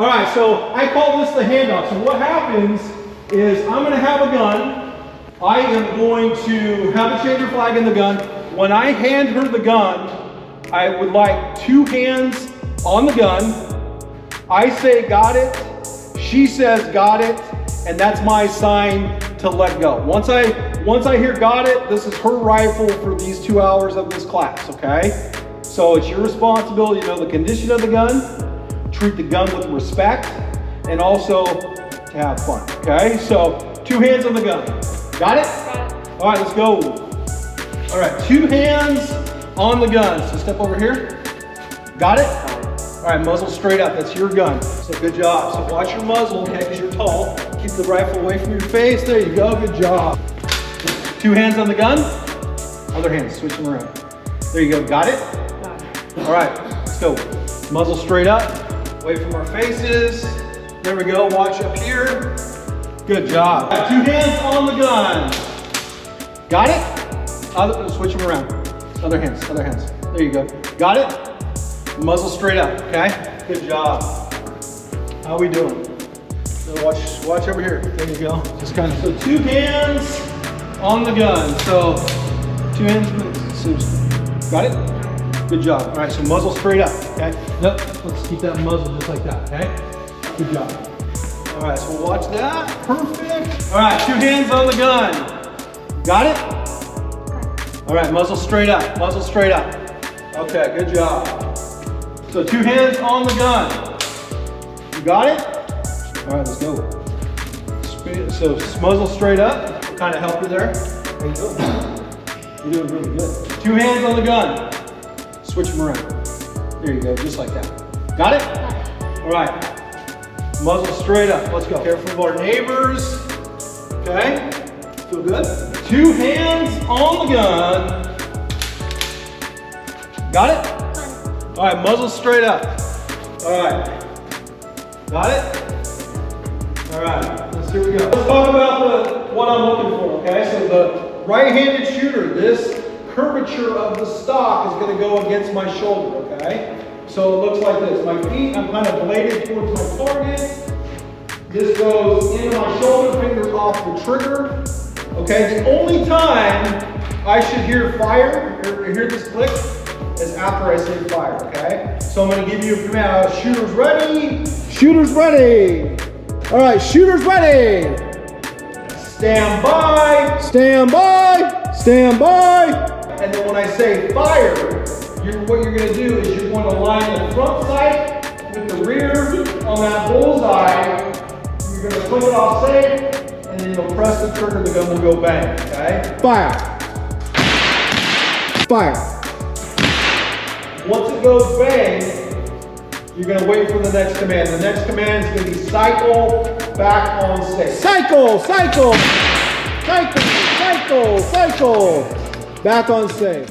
All right, so I call this the handoff. So what happens is I'm going to have a gun. I am going to have a changer flag in the gun. When I hand her the gun, I would like 2 hands on the gun. I say got it. She says got it, and that's my sign to let go. Once I hear got it, this is her rifle for these 2 hours of this class, okay? So it's your responsibility to know the condition of the gun, treat the gun with respect, and also to have fun, okay? So 2 hands on the gun. Got it? All right, let's go. All right, 2 hands on the gun. So step over here. Got it? All right, muzzle straight up. That's your gun. So good job. So watch your muzzle, okay, because you're tall. Keep the rifle away from your face. There you go. Good job. 2 hands on the gun. Other hand, switch them around. There you go. Got it? All right, let's go. Muzzle straight up, away from our faces. There we go. Watch up here. Good job. 2 hands on the gun. Got it? Switch them around. Other hands, other hands. There you go. Got it? Muzzle straight up, okay? Good job. How we doing? So watch over here. There you go. Just kind of, so 2 hands on the gun. So 2 hands, got it? Good job. All right, so muzzle straight up, okay? Nope, let's keep that muzzle just like that, okay? Good job. All right, so watch that. Perfect. All right, 2 hands on the gun. Got it? All right, muzzle straight up, muzzle straight up. Okay, good job. So 2 hands on the gun. You got it? All right, let's go. So muzzle straight up. Kind of help you there. There you go. You're doing really good. 2 hands on the gun. Switch them around. There you go, just like that. Got it? All right. Muzzle straight up. Let's go. Careful of our neighbors. Okay. Feel good? 2 hands on the gun. Got it? All right, muzzle straight up. All right. Got it? All right, here we go. Let's talk about what I'm looking for, okay? So the right-handed shooter, this curvature of the stock is going to go against my shoulder, okay? So it looks like this. My feet, I'm kind of bladed towards my target. This goes into my shoulder, fingers off the trigger. Okay, the only time I should hear fire, or hear this click, is after I say fire, okay? So I'm going to give you a command. Shooters ready. Shooters ready. All right, shooters ready. Stand by. Stand by. Stand by. And then when I say fire, what you're going to do is you're going to line the front sight with the rear on that bullseye. You're going to flip it off safe, and then you'll press the trigger, the gun will go bang, okay? Fire. Fire. Once it goes bang, you're going to wait for the next command. The next command is going to be cycle back on safe. Cycle, cycle, cycle, cycle, cycle. Back on safe.